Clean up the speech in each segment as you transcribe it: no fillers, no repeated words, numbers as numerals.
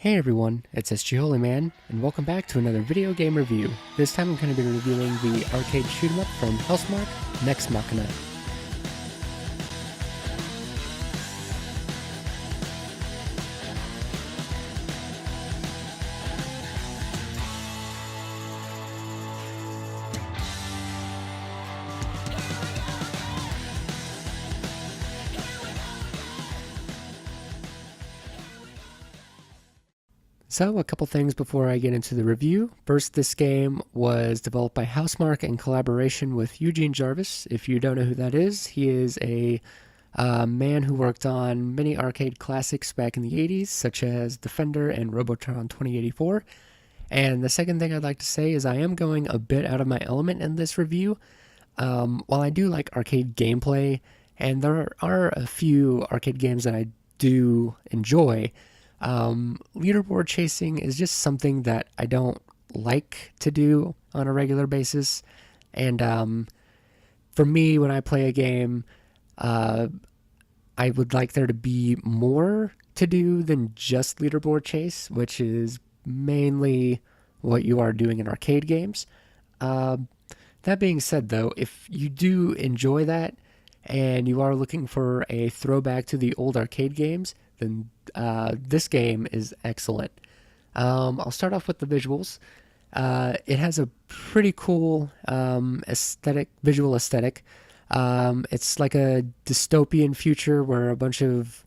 Hey everyone, it's SG Holy Man, and welcome back to another video game review. This time I'm going to be reviewing the arcade shoot-'em-up from Housemarque, Nex Machina. So, a couple things before I get into the review. First, this game was developed by Housemarque in collaboration with Eugene Jarvis. If you don't know who that is, he is a man who worked on many arcade classics back in the 80s, such as Defender and Robotron 2084. And the second thing I'd like to say is I am going a bit out of my element in this review. While I do like arcade gameplay, and there are a few arcade games that I do enjoy, leaderboard chasing is just something that I don't like to do on a regular basis. And for me, when I play a game, I would like there to be more to do than just leaderboard chase, which is mainly what you are doing in arcade games. That being said, though, if you do enjoy that and you are looking for a throwback to the old arcade games, then this game is excellent. I'll start off with the visuals. It has a pretty cool visual aesthetic. It's like a dystopian future where a bunch of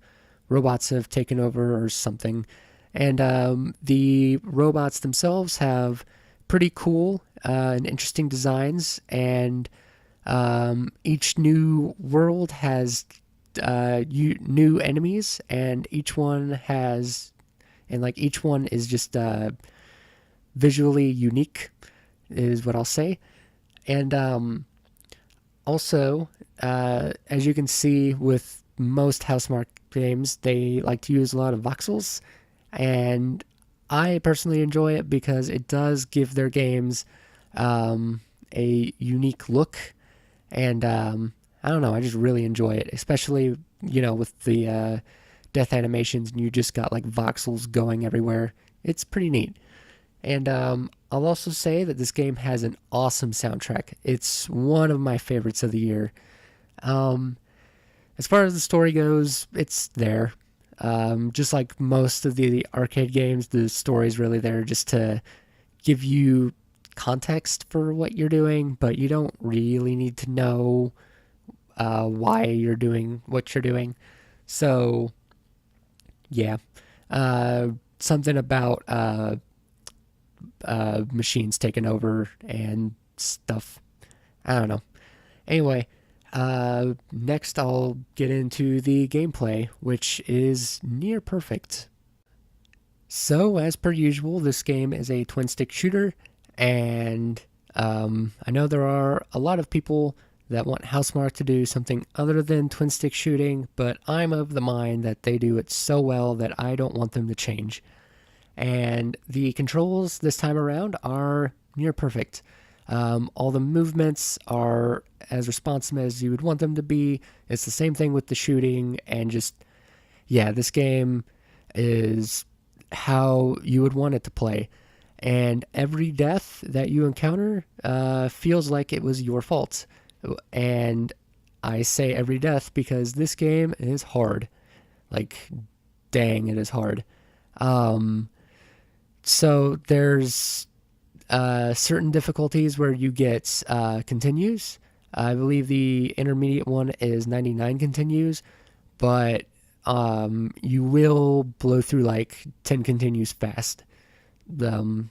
robots have taken over or something. And the robots themselves have pretty cool and interesting designs. And each new world has new enemies, and each one is just visually unique, is what I'll say. And also, as you can see with most Housemarque games, they like to use a lot of voxels, and I personally enjoy it because it does give their games a unique look. And I don't know, I just really enjoy it, especially, with the death animations, and you just got like voxels going everywhere. It's pretty neat. And I'll also say that this game has an awesome soundtrack. It's one of my favorites of the year. As far as the story goes, it's there. Just like most of the arcade games, the story's really there just to give you context for what you're doing, but you don't really need to know why you're doing what you're doing. So, yeah. Something about machines taking over and stuff. I don't know. Anyway, next I'll get into the gameplay, which is near perfect. So, as per usual, this game is a twin-stick shooter, and I know there are a lot of people that want Housemarque to do something other than twin-stick shooting, but I'm of the mind that they do it so well that I don't want them to change. And the controls this time around are near perfect. All the movements are as responsive as you would want them to be. It's the same thing with the shooting, and this game is how you would want it to play. And every death that you encounter feels like it was your fault. And I say every death because this game is hard. Like, dang, it is hard. So there's certain difficulties where you get continues. I believe the intermediate one is 99 continues, but you will blow through like 10 continues fast. I'll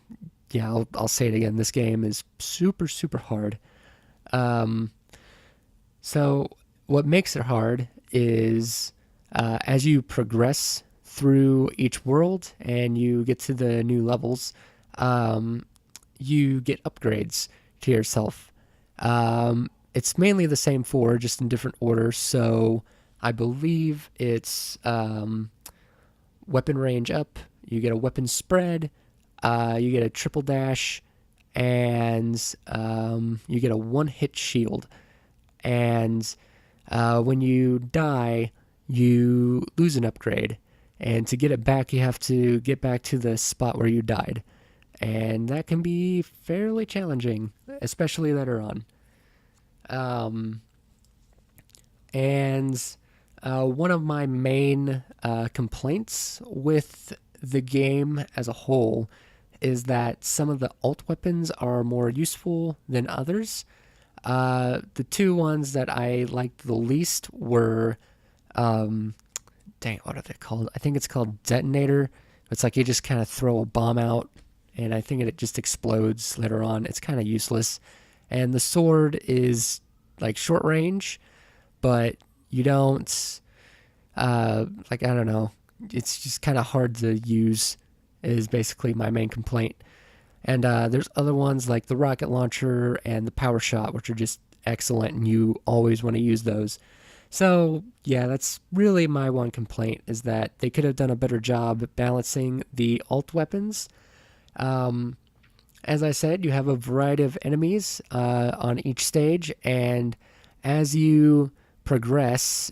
say it again. This game is super, super hard. So what makes it hard is as you progress through each world and you get to the new levels, you get upgrades to yourself. It's mainly the same four, just in different order. So I believe it's weapon range up, you get a weapon spread, you get a triple dash, and you get a one-hit shield. And when you die, you lose an upgrade. and to get it back, you have to get back to the spot where you died. And that can be fairly challenging, especially later on. Um, and one of my main complaints with the game as a whole is that some of the alt weapons are more useful than others. The two ones that I liked the least were, dang, what are they called? I think it's called Detonator. It's like you just kind of throw a bomb out, and I think it just explodes later on. It's kind of useless. And the sword is short range, but you don't, I don't know. It's just kind of hard to use, is basically my main complaint. And there's other ones like the rocket launcher and the power shot, which are just excellent, and you always want to use those. So, yeah, that's really my one complaint, is that they could have done a better job balancing the alt weapons. Um, as I said, you have a variety of enemies on each stage, and as you progress,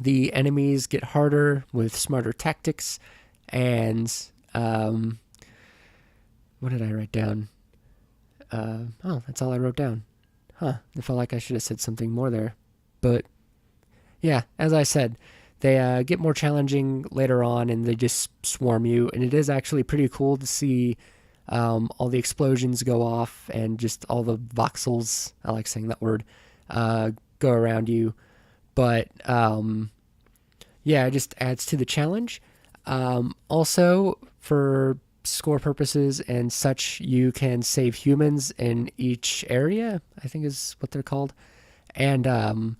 the enemies get harder with smarter tactics, and what did I write down? That's all I wrote down. I felt like I should have said something more there. But yeah, as I said, they get more challenging later on, and they just swarm you. And it is actually pretty cool to see all the explosions go off, and just all the voxels, I like saying that word, go around you. But yeah, it just adds to the challenge. Also, for score purposes and such, you can save humans in each area, I think is what they're called. And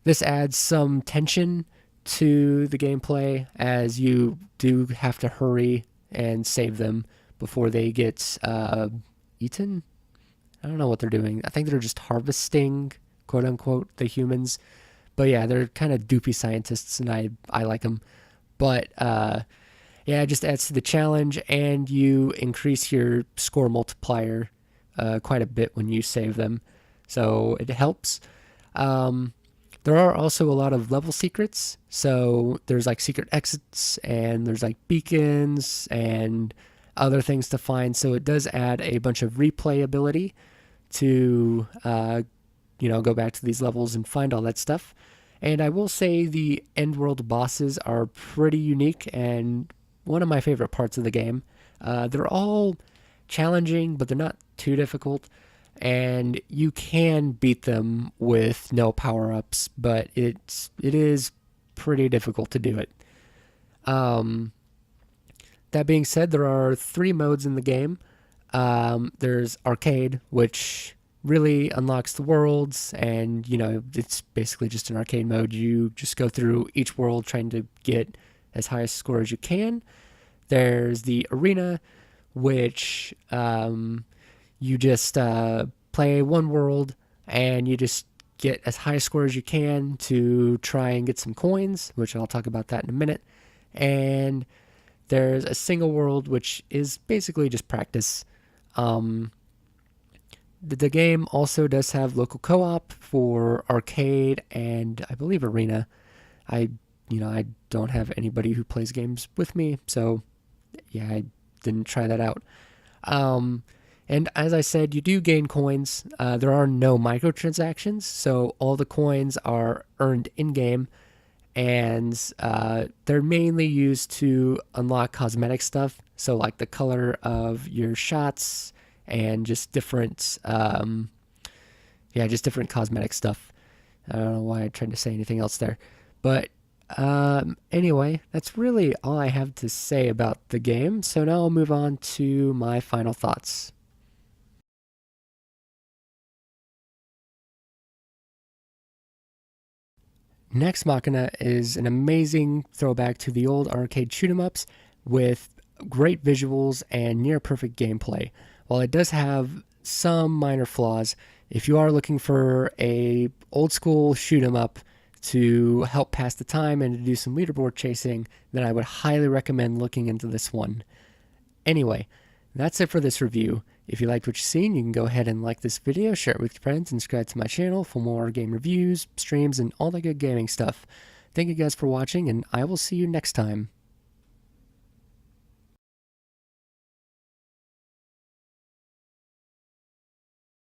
this adds some tension to the gameplay, as you do have to hurry and save them before they get eaten. I don't know what they're doing. I think they're just harvesting, quote unquote, the humans. But yeah, they're kind of doopy scientists, and I like them. But yeah, it just adds to the challenge, and you increase your score multiplier quite a bit when you save them. So it helps. There are also a lot of level secrets. So there's like secret exits, and there's like beacons and other things to find. So it does add a bunch of replayability to go back to these levels and find all that stuff. And I will say the end world bosses are pretty unique and one of my favorite parts of the game. They're all challenging, but they're not too difficult. And you can beat them with no power-ups, but it is pretty difficult to do it. That being said, there are 3 modes in the game. There's arcade, which really unlocks the worlds, and it's basically just an arcade mode. You just go through each world trying to get as high a score as you can. There's the arena, which you just play one world, and you just get as high a score as you can to try and get some coins, which I'll talk about that in a minute. And there's a single world, which is basically just practice. The game also does have local co-op for arcade and I believe arena. I don't have anybody who plays games with me, so yeah, I didn't try that out. And as I said, you do gain coins. There are no microtransactions, so all the coins are earned in-game, and they're mainly used to unlock cosmetic stuff, so like the color of your shots and just different different cosmetic stuff. I don't know why I tried to say anything else there, but anyway, that's really all I have to say about the game. So now I'll move on to my final thoughts. Nex Machina is an amazing throwback to the old arcade shoot 'em ups with great visuals and near perfect gameplay. While it does have some minor flaws, if you are looking for a old school shoot 'em up to help pass the time and to do some leaderboard chasing, then I would highly recommend looking into this one. Anyway, that's it for this review. If you liked what you've seen, you can go ahead and like this video, share it with your friends, and subscribe to my channel for more game reviews, streams, and all the good gaming stuff. Thank you guys for watching, and I will see you next time.